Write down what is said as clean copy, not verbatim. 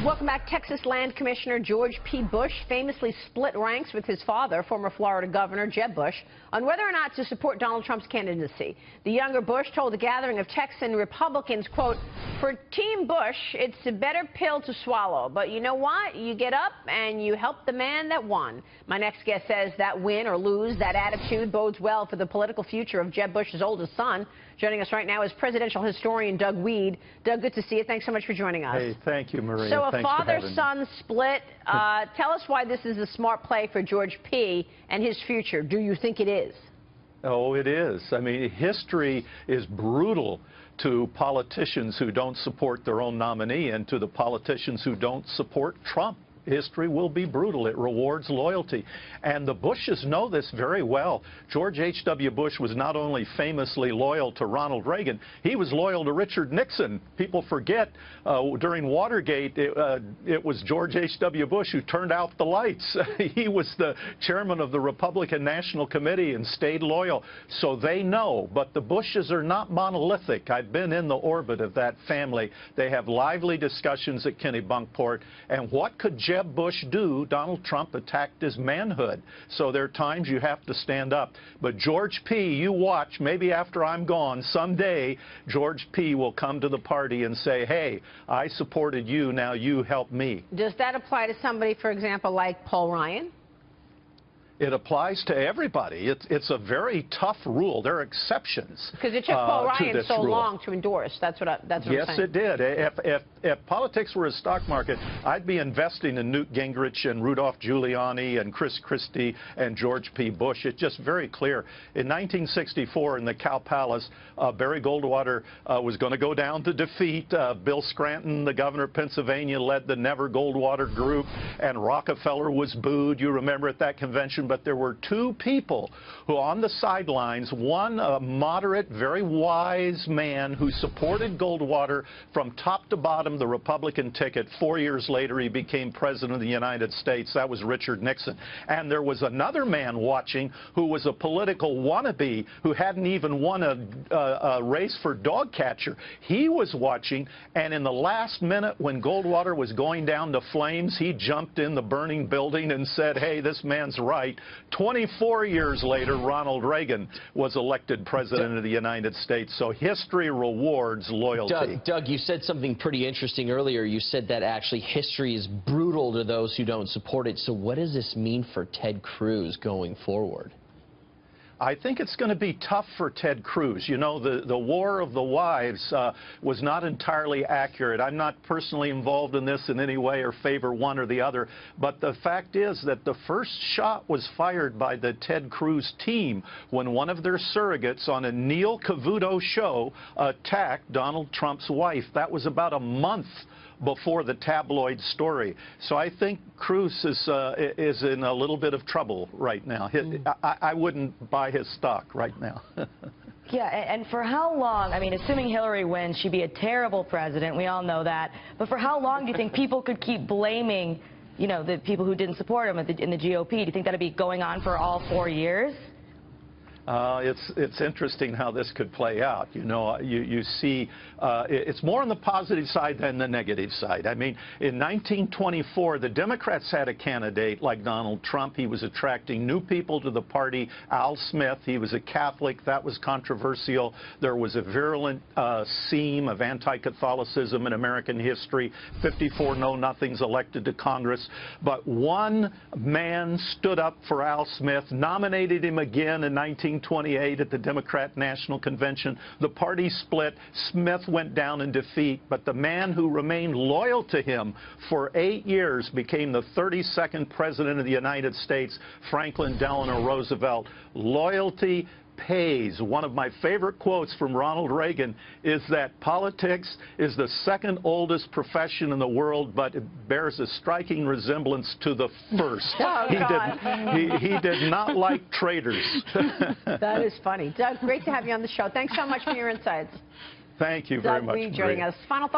Welcome back. Texas Land Commissioner George P. Bush famously split ranks with his father, former Florida Governor Jeb Bush, on whether or not to support Donald Trump's candidacy. The younger Bush told a gathering of Texan Republicans, quote, "For Team Bush, it's a better pill to swallow. But you know what? You get up and you help the man that won." My next guest says that win or lose, that attitude bodes well for the political future of Jeb Bush's oldest son. Joining us right now is presidential historian Doug Wead. Doug, good to see you. Thanks so much for joining us. Hey, thank you, Maria. So a father-son split. Tell us why this is a smart play for George P. and his future. Do you think it is? Oh, it is. I mean, history is brutal to politicians who don't support their own nominee and to the politicians who don't support Trump. History will be brutal. It rewards loyalty. And the Bushes know this very well. George H.W. Bush was not only famously loyal to Ronald Reagan, he was loyal to Richard Nixon. People forget during Watergate, it was George H.W. Bush who turned out the lights. He was the chairman of the Republican National Committee and stayed loyal. So they know. But the Bushes are not monolithic. I've been in the orbit of that family. They have lively discussions at Kennebunkport. And what could Jeb Bush do? Donald Trump attacked his manhood. So there are times you have to stand up. But George P., you watch, maybe after I'm gone, someday George P. will come to the party and say, hey, I supported you, now you help me. Does that apply to somebody, for example, like Paul Ryan? It applies to everybody. It's a very tough rule. There are exceptions. Because it took Paul Ryan so long to endorse. That's what I'm saying. Yes, it did. If politics were a stock market, I'd be investing in Newt Gingrich and Rudolph Giuliani and Chris Christie and George P. Bush. It's just very clear. In 1964, in the Cow Palace, Barry Goldwater was going to go down to defeat. Bill Scranton, the governor of Pennsylvania, led the Never Goldwater group, and Rockefeller was booed. You remember at that convention. But there were two people who on the sidelines, one a moderate, very wise man who supported Goldwater from top to bottom, the Republican ticket. 4 years later, he became president of the United States. That was Richard Nixon. And there was another man watching who was a political wannabe who hadn't even won a race for dog catcher. He was watching, and in the last minute when Goldwater was going down to flames, he jumped in the burning building and said, hey, this man's right. 24 years later, Ronald Reagan was elected president of the United States. So history rewards loyalty. Doug, you said something pretty interesting earlier. You said that actually history is brutal to those who don't support it. So what does this mean for Ted Cruz going forward? I think it's going to be tough for Ted Cruz. You know, the war of the wives was not entirely accurate. I'm not personally involved in this in any way or favor one or the other. But the fact is that the first shot was fired by the Ted Cruz team when one of their surrogates on a Neil Cavuto show attacked Donald Trump's wife. That was about a month before the tabloid story. So I think Cruz is in a little bit of trouble right now. I wouldn't buy his stock right now. Yeah, and for how long? I mean, assuming Hillary wins, she'd be a terrible president. We all know that. But for how long do you think people could keep blaming, you know, the people who didn't support him in the GOP? Do you think that'd be going on for all 4 years? It's interesting how this could play out. You know, you see it's more on the positive side than the negative side. I mean, in 1924, the Democrats had a candidate like Donald Trump. He was attracting new people to the party. Al Smith, he was a Catholic. That was controversial. There was a virulent seam of anti-Catholicism in American history. 54 know-nothings elected to Congress. But one man stood up for Al Smith, nominated him again in 1928 at the Democrat National Convention. The party split. Smith went down in defeat, but the man who remained loyal to him for 8 years became the 32nd president of the United States, Franklin Delano Roosevelt. Loyalty pays. One of my favorite quotes from Ronald Reagan is that politics is the second oldest profession in the world, but it bears a striking resemblance to the first. Oh, he did not like traitors. That is funny. Doug, great to have you on the show. Thanks so much for your insights. Thank you very much. Doug Wead joining us. Final thoughts?